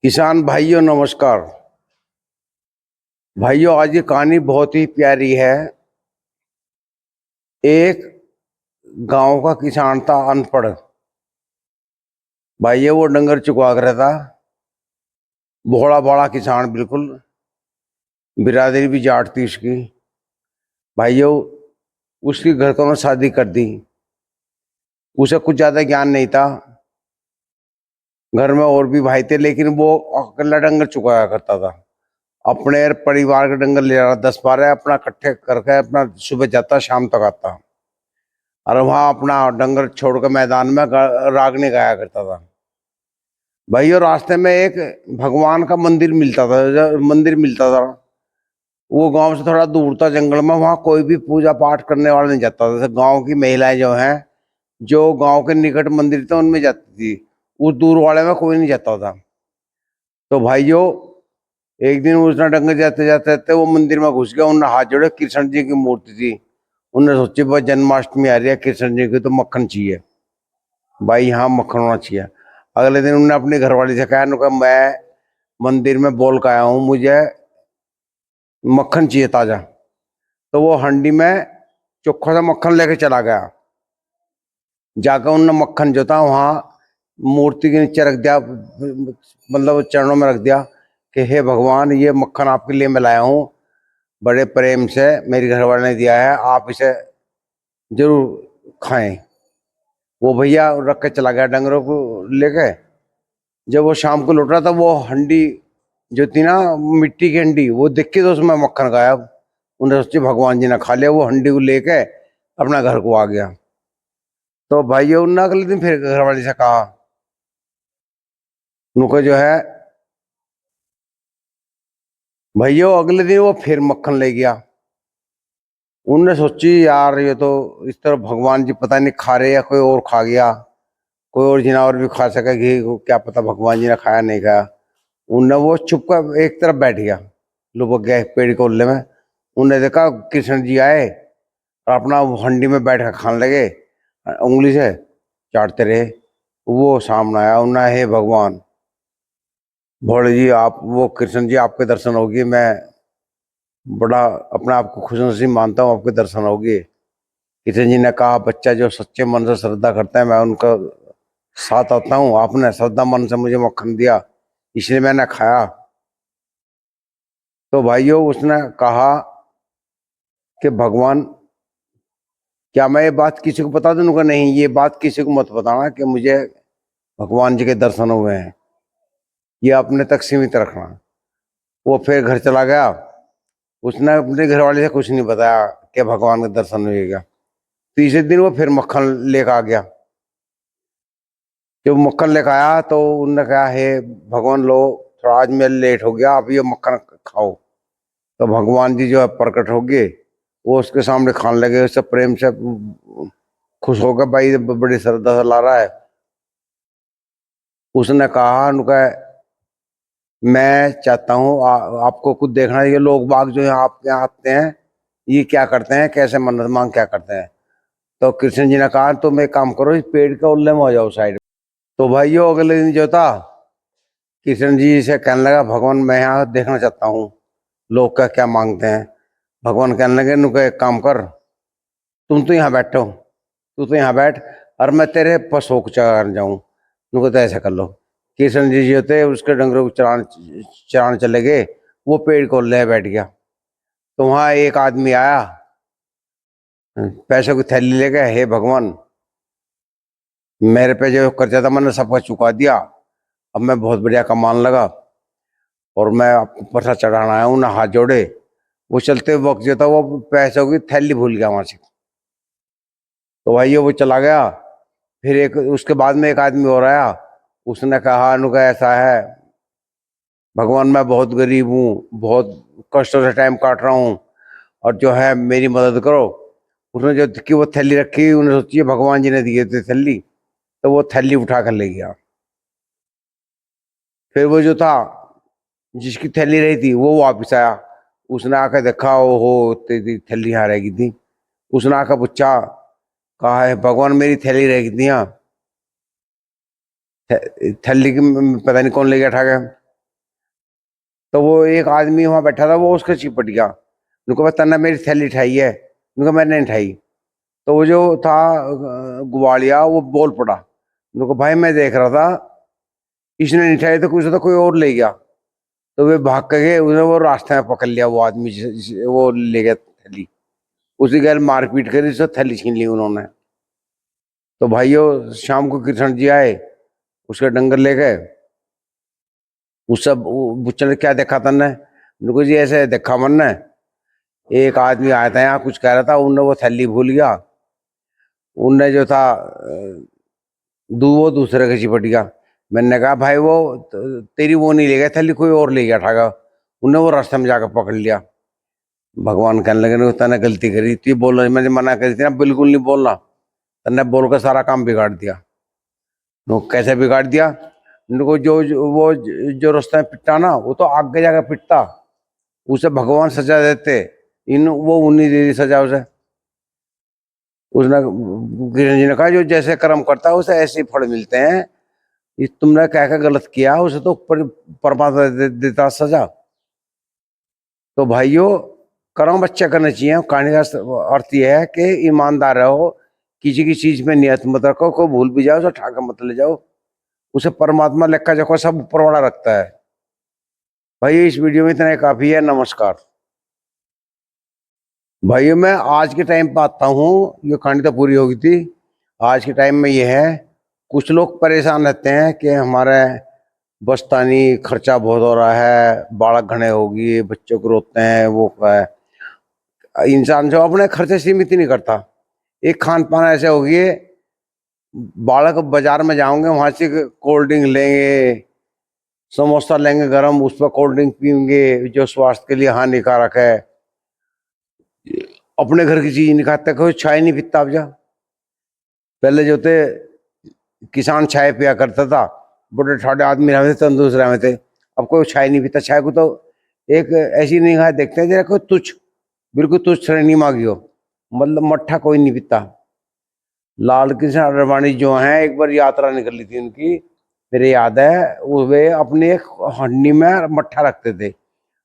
किसान भाइयों नमस्कार। भाइयों आज ये कहानी बहुत ही प्यारी है। एक गांव का किसान था अनपढ़। भाइयों वो डंगर चुकवा कर था। भोला बड़ा किसान बिल्कुल। बिरादरी भी जाट थी उसकी। भाइयों उसकी घर को शादी कर दी। उसे कुछ ज्यादा ज्ञान नहीं था। घर में और भी भाई थे लेकिन वो अकेला डंगर चुकाया करता था। अपने परिवार के डंगर ले रहा 10-12 अपना इकट्ठे करके अपना सुबह जाता शाम तक आता। और वहां अपना डंगर छोड़ कर मैदान में रागने गाया करता था। भाई और रास्ते में एक भगवान का मंदिर मिलता था। वो गांव से थोड़ा दूर था जंगल में। वहां कोई भी पूजा पाठ करने वाला नहीं जाता था। जैसे गांव की महिलाएं जो हैं जो गांव के निकट मंदिर थे उनमें जाती थी। उस दूर वाले में कोई नहीं जाता था। तो भाइयों एक दिन उसने डंगर जाते जाते जाते वो मंदिर में घुस गया। उन्होंने हाथ जोड़े। कृष्ण जी की मूर्ति थी। उन्होंने सोची भाई जन्माष्टमी आ रही है कृष्ण जी की तो मक्खन चाहिए। भाई यहाँ मक्खन होना चाहिए। अगले दिन उन्होंने अपनी घरवाली से कहा उन्होंने कहा मैं मंदिर में बोल के आया हूँ मुझे मक्खन चाहिए ताजा। तो वो हंडी में चोखा सा मक्खन लेके चला गया। जाकर उन्होंने मक्खन जो था वहाँ मूर्ति के नीचे रख दिया। मतलब चरणों में रख दिया कि हे भगवान ये मक्खन आपके लिए मैं लाया हूँ। बड़े प्रेम से मेरी घरवाली ने दिया है आप इसे जरूर खाएं। वो भैया रख के चला गया डंगरों को लेके। जब वो शाम को लौट रहा था वो हंडी जो थी ना मिट्टी की हंडी वो देख के तो उसमें मक्खन गायब। उन्हें सोचे भगवान जी ने खा लिया। वो हंडी को लेके अपना घर को आ गया। तो भाइयों ने अगले दिन फिर घर वाले से कहा उनको जो है भाइयों अगले दिन वो फिर मक्खन ले गया। उनने सोची यार ये तो इस तरह भगवान जी पता नहीं खा रहे या कोई और खा गया। कोई और जानवर भी खा सके घी को क्या पता भगवान जी ने खाया नहीं खाया। उनने वो चुप कर एक तरफ बैठ गया। लुपक गया एक पेड़ के उल्ले में। उन्हें देखा कृष्ण जी आए और अपना वो हंडी में बैठ कर खाने लगे। उंगली से चाटते रहे। वो सामने आया उन्हें हे भगवान भोले जी आप वो कृष्ण जी आपके दर्शन होगी। मैं बड़ा अपने आप को खुशनसीब मानता हूँ आपके दर्शन होगी। कृष्ण जी ने कहा बच्चा जो सच्चे मन से श्रद्धा करता है मैं उनका साथ आता हूँ। आपने श्रद्धा मन से मुझे मक्खन दिया इसलिए मैंने खाया। तो भाइयों उसने कहा कि भगवान क्या मैं ये बात किसी को बता दूं? उनका नहीं ये बात किसी को मत बताना कि मुझे भगवान जी के दर्शन हुए हैं। ये अपने तक सीमित रखना। वो फिर घर चला गया। उसने अपने घर वाले से कुछ नहीं बताया कि भगवान के दर्शन हुएगा। तीसरे दिन वो फिर मक्खन लेकर आ गया। जब मक्खन लेकर आया तो उन्होंने कहा हे भगवान लो थोड़ा आज मैं लेट हो गया आप ये मक्खन खाओ। तो भगवान जी जो है प्रकट हो गए। वो उसके सामने खाने लगे। उससे प्रेम से खुश होकर भाई बड़ी श्रद्धा से ला रहा है। उसने कहा उनका मैं चाहता हूँ आपको कुछ देखना है। ये लोग बाग जो यहाँ आपके यहाँ आते हैं ये क्या करते हैं कैसे मन्नत मांग क्या करते हैं। तो कृष्ण जी ने कहा तुम एक काम करो इस पेड़ के उल्ले में हो जाओ साइड में। तो भाइयों अगले दिन जो था कृष्ण जी से कहने लगा भगवान मैं यहाँ देखना चाहता हूँ लोग क्या क्या मांगते हैं। भगवान कहने लगे नुका एक काम कर तुम तो यहाँ बैठो तू तो यहाँ बैठ और मैं तेरे पशुओं को चराने जाऊँ। नुको तो ऐसा कर लो। कृष्ण जी जो थे उसके डंगरों को चराने चले गए। वो पेड़ को ले बैठ गया। तो वहाँ एक आदमी आया पैसों की थैली ले गया हे भगवान मेरे पे जो कर्जा था मैंने सबका चुका दिया। अब मैं बहुत बढ़िया कमाने लगा और मैं आपको पैसा चढ़ाना आया हूँ ना हाथ जोड़े। वो चलते वक्त जो था वो पैसों की थैली भूल गया वहां से। तो भाई वो चला गया। फिर एक उसके बाद में एक आदमी और आया। उसने कहा अनुका ऐसा है भगवान मैं बहुत गरीब हूँ बहुत कष्टों से टाइम काट रहा हूँ और जो है मेरी मदद करो। उसने जो कि वो थैली रखी उन्हें सोची भगवान जी ने दिए थे थैली। तो वो थैली उठा कर ले गया। फिर वो जो था जिसकी थैली रही थी वो वापिस आया। उसने आकर देखा ओहो तेरी थैली यहाँ रह गई थी। उसने आकर पूछा कहा है भगवान मेरी थैली रह गई थी यहाँ। थैली की पता नहीं कौन ले गया ठा गया। तो वो एक आदमी वहां बैठा था, वो उसके चिपट गया। उनको कहा तन्ने मेरी थैली उठाई है, उनको मैंने नहीं उठाई। तो वो जो था ग्वालिया, वो बोल पड़ा, उनको भाई मैं देख रहा था, इसने नहीं उठाई तो कुछ तो कोई और ले गया। तो वे भाग के गए, उन्हें वो रास्ते में पकड़ लिया, वो आदमी वो ले गया थैली, उसी गैर मारपीट करी, उससे थैली छीन ली उन्होंने। तो भाइयों शाम को कृष्ण जी आए, उसके डंगर ले गए। उस सब बुच्चन ने क्या देखा तन्ने, उनको जी ऐसे देखा मन ने, एक आदमी आया था यहाँ कुछ कह रहा था, उनने वो थैली भूल गया, उनने जो था वो दूसरे के चिपट गया। मैंने कहा भाई वो तेरी वो नहीं ले गया थैली, कोई और ले गया ठागा, उनने वो रास्ते में जाकर पकड़ लिया। भगवान कहने लगे तने गलती करी, तू बोल रहा, मैंने मना करी थी ना बिल्कुल नहीं बोलना, तने बोल कर सारा काम बिगाड़ दिया। नो कैसे बिगाड़ दिया, उनको वो जो रास्ते में पिटता ना, वो तो आगे जाकर पिटता, उसे भगवान सजा देते, इन वो उन्हीं दे दी सजा उसे। उसने किरण जी ने कहा जो जैसे कर्म करता है उसे ऐसे ही फल मिलते हैं, ये तुमने कह के गलत किया, उसे तो परमात्मा देता सजा। तो भाइयों कर्म अच्छे करने चाहिए। कहानी का अर्थ यह है कि ईमानदार रहो, किसी की चीज में नियत मत रखो, को भूल भी जाओ तो ठाकर मत ले जाओ, उसे परमात्मा लेखा जोखा सब ऊपर वाला रखता है। भाई इस वीडियो में इतना ही काफी है। नमस्कार भाइयों। मैं आज के टाइम पे आता हूँ, ये कहानी तो पूरी होगी थी। आज के टाइम में ये है, कुछ लोग परेशान रहते हैं कि हमारे बस्तानी खर्चा बहुत हो रहा है, बालक घने होगी, बच्चों को रोते हैं, वो है। इंसान जो अपने खर्चे सीमित ही नहीं करता, एक खान पान ऐसे होगी, बालक बाजार में जाओगे वहां से कोल्ड ड्रिंक लेंगे, समोसा लेंगे गरम, उस पर कोल्ड ड्रिंक पीएंगे जो स्वास्थ्य के लिए हानिकारक है। अपने घर की चीज नहीं खाते, कोई चाय नहीं पीता। अब जा पहले जो थे किसान चाय पिया करता था, बड़े ठाडे आदमी रहे थे, तंदुरुस्त रहे थे। अब कोई चाय नहीं पीता, चाय को तो एक ऐसी नहीं खाए देखते हैं जरा कोई तुच्छ, बिल्कुल तुच्छ श्रेणी मांगी हो, मतलब मट्ठा कोई नहीं पीता। लाल कृष्ण आडवाणी जो हैं, एक बार यात्रा निकली थी उनकी, मेरे याद है, वो वे अपने एक हंडी में मट्ठा रखते थे।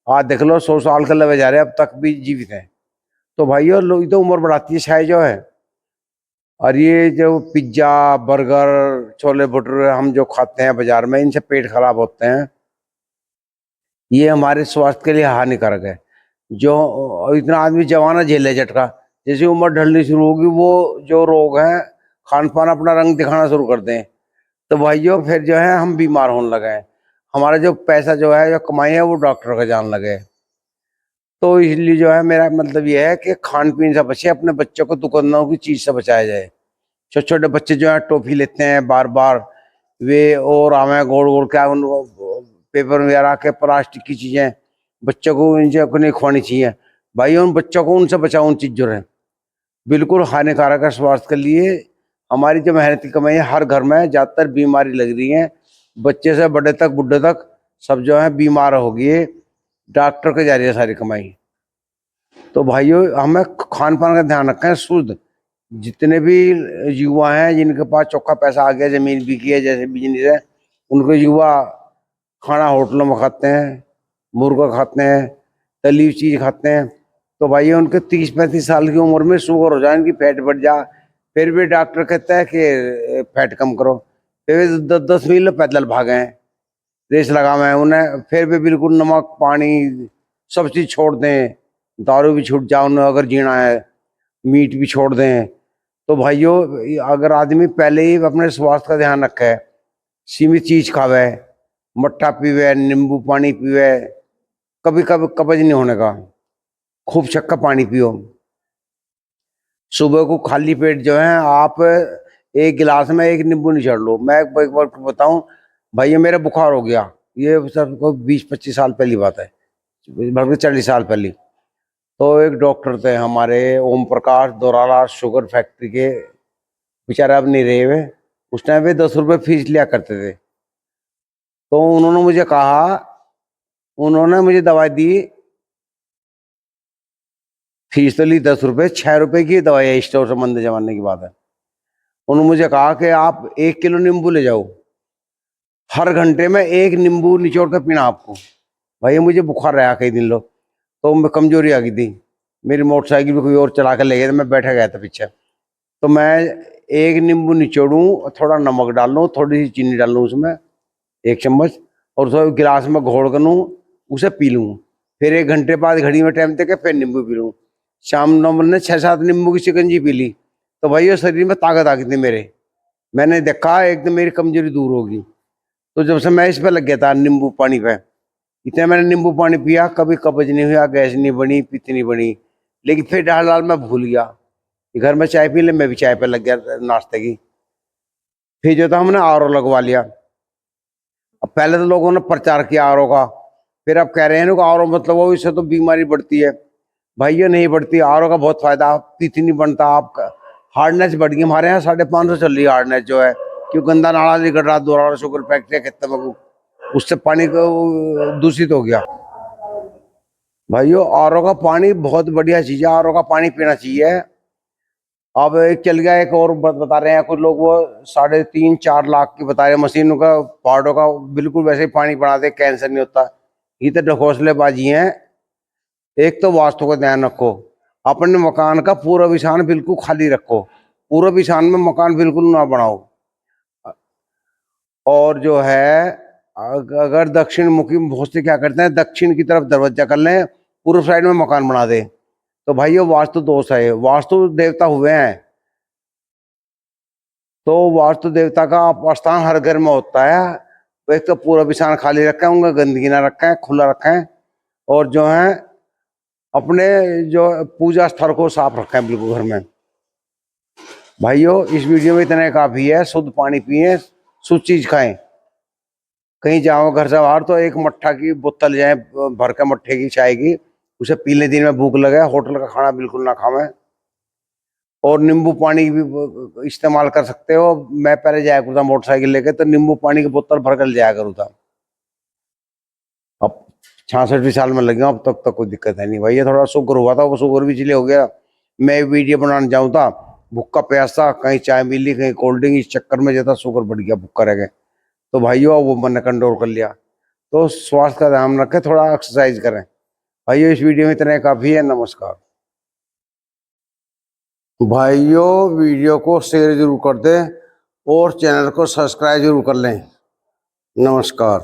आज देख लो 100 साल के लगे जा रहे, अब तक भी जीवित हैं। तो भाइयों लोग तो उम्र बढ़ाती है चाय जो है। और ये जो पिज्जा बर्गर छोले भटूरे हम जो खाते हैं बाजार में, इनसे पेट खराब होते हैं, ये हमारे स्वास्थ्य के लिए हानिकारक है। जो इतना आदमी जवाना झेले झटका, जैसे उम्र ढलनी शुरू होगी वो जो रोग हैं, खान पान अपना रंग दिखाना शुरू कर दें, तो भाइयों फिर जो है हम बीमार होने लगे हैं। हमारा जो पैसा जो है जो कमाई है वो डॉक्टर का जान लगे। तो इसलिए जो है मेरा मतलब ये है कि खान पीन से बचे, अपने बच्चों को दुकानों की चीज से बचाया जाए। छोटे छोटे बच्चे जो है टॉफी लेते हैं बार बार, वे और आवे गोल गोल क्या उन पेपर वगैरह के प्लास्टिक की चीजें, बच्चों को इनसे को नहीं खुआनी चाहिए। भाई उन बच्चों को उनसे बचाओ, उन चीजों से बिल्कुल हानिकारक है स्वास्थ्य के लिए। हमारी जो मेहनत की कमाई है, हर घर में ज्यादातर बीमारी लग रही है, बच्चे से बड़े तक बुढ़े तक सब जो है बीमार हो गए, डॉक्टर के जा रही है सारी कमाई। तो भाइयों हमें खान पान का ध्यान रखें शुद्ध। जितने भी युवा हैं जिनके पास चौका पैसा आ गया, जमीन बिकी है, जैसे बिजनेस है, उनके युवा खाना होटलों में खाते हैं, मुर्गा खाते हैं, तली हुई चीज खाते हैं। तो भाई उनके 30-35 साल की उम्र में शुगर हो जाए, इनकी फैट बढ़ जा, फिर भी डॉक्टर कहता है कि फैट कम करो, फिर भी 10-10 मील पैदल भागे हैं, रेस लगावे हैं उन्हें, फिर भी बिल्कुल नमक पानी सब चीज छोड़ दें, दारू भी छूट जाए उन्हें अगर जीना है, मीट भी छोड़ दें। तो भाइयों अगर आदमी पहले ही अपने स्वास्थ्य का ध्यान रखे, सीमित चीज खावे, मट्ठा पीवे, नींबू पानी पीवे, कभी कभी कब्ज नहीं होने का, खूब शक्कर पानी पियो। सुबह को खाली पेट जो है आप एक गिलास में एक नींबू निचोड़ लो। मैं एक बार बताऊं भैया, मेरा बुखार हो गया, ये सब को 20-25 साल पहली बात है, बल्कि 40 साल पहली। तो एक डॉक्टर थे हमारे ओम प्रकाश दोराला, शुगर फैक्ट्री के, बेचारे अब नहीं रहे हुए, उस टाइम पे 10 रुपये फीस लिया करते थे। तो उन्होंने मुझे कहा, उन्होंने मुझे दवाई दी, फीस तो ली 10 रुपये, 6 रुपए की दवाई है, स्टोर से मंदे जमाने की बात है। उन्होंने मुझे कहा कि आप 1 किलो नींबू ले जाओ, हर घंटे में एक नींबू निचोड़ कर पीना आपको। भाई मुझे बुखार रहा कई दिन लो, तो मैं कमजोरी आ गई थी। मेरी मोटरसाइकिल भी कोई और चला कर ले गया था, मैं बैठा गया था पीछे। तो मैं एक नींबू निचोड़ूं, थोड़ा नमक डाल लूँ, थोड़ी सी चीनी डाल लूँ उसमें 1 चम्मच, और उसको गिलास में घोल कर लूँ, उसे पी लूँ। फिर 1 घंटे बाद घड़ी में टाइम देके फिर नींबू पी लूँ। शाम नॉर्मल ने 6-7 नींबू की शिकंजी पी ली, तो भाई ये शरीर में ताकत आ गई थी मेरे। मैंने देखा एकदम मेरी कमजोरी दूर होगी। तो जब से मैं इस पे लग गया था, नींबू पानी पे, इतना मैंने नींबू पानी पिया, कभी कब्ज नहीं हुआ, गैस नहीं बनी, पित्त नहीं बनी। लेकिन फिर डाल डाल मैं भूल गया कि घर में चाय पी ले, मैं भी चाय पे लग गया नाश्ते की। फिर जो था हमने आरओ लगवा लिया। अब पहले तो लोगों ने प्रचार किया आरओ का, फिर अब कह रहे हैं ना आरओ मतलब वो, इससे तो बीमारी बढ़ती है। भाई ये नहीं बढ़ती, आरओ का बहुत फायदा, पित्त नहीं बनता आपका। हार्डनेस बढ़ गई हमारे यहाँ, 550 चल रही है हार्डनेस जो है, क्यों गंदा नाला निकल रहा, दोबारा शुगर फैक्ट्री खेतों में, उससे पानी को दूषित हो गया। भाइयों आरओ का पानी बहुत बढ़िया चीज है, आरओ का पानी पीना चाहिए। अब एक चल गया, एक और बता रहे हैं कुछ लोग, वो 3.5-4 लाख की बता रहे हैं मशीनों का, पहाड़ों का, बिल्कुल वैसे ही पानी बना दे, कैंसर नहीं होता। ये तो ढकोसलेबाजी है। एक तो वास्तु का ध्यान रखो, अपने मकान का पूरा ईशान बिल्कुल खाली रखो, पूर्व ईशान में मकान बिल्कुल ना बनाओ। और जो है अगर दक्षिण मुखी बहुत से क्या करते हैं, दक्षिण की तरफ दरवाजा कर लें, पूर्व साइड में मकान बना दे, तो भाई ये वास्तु दोष है। वास्तु देवता हुए हैं, तो वास्तु देवता का स्थान हर घर में होता है। तो एक तो पूरा ईशान खाली रखें, उनका गंदगी ना रखें, खुला रखें, और जो है अपने जो पूजा स्थल को साफ रखें बिल्कुल घर में। भाइयों इस वीडियो में इतना ही काफी है। शुद्ध पानी पिए, शुद्ध चीज खाएं। कहीं जाओ घर से बाहर तो एक मट्ठा की बोतल जाए भर के, मट्ठे की चाय की, उसे पीले दिन में भूख लगे, होटल का खाना बिल्कुल ना खावें। और नींबू पानी भी इस्तेमाल कर सकते हो। मैं पहले जाया करता मोटरसाइकिल लेके, तो नींबू पानी की बोतल भर कर जाया करूँ था। अब 66 साल में लगे, अब तक कोई दिक्कत है नहीं। भाई ये थोड़ा शुगर हुआ था, वो शुगर भी इसलिए हो गया, मैं वीडियो बनाने जाऊँ था, भूखा प्यासा, कहीं चाय मिली, कहीं कोल्ड ड्रिंक, इस चक्कर में जो था शुगर बढ़ गया, भूखा रह गए। तो भाइयों वो मैंने कंट्रोल कर लिया। तो स्वास्थ्य का ध्यान रखें, थोड़ा एक्सरसाइज करें। भाइयों इस वीडियो में इतना काफी है। नमस्कार। भाइयों वीडियो को शेयर जरूर कर दें और चैनल को सब्सक्राइब जरूर कर लें। नमस्कार।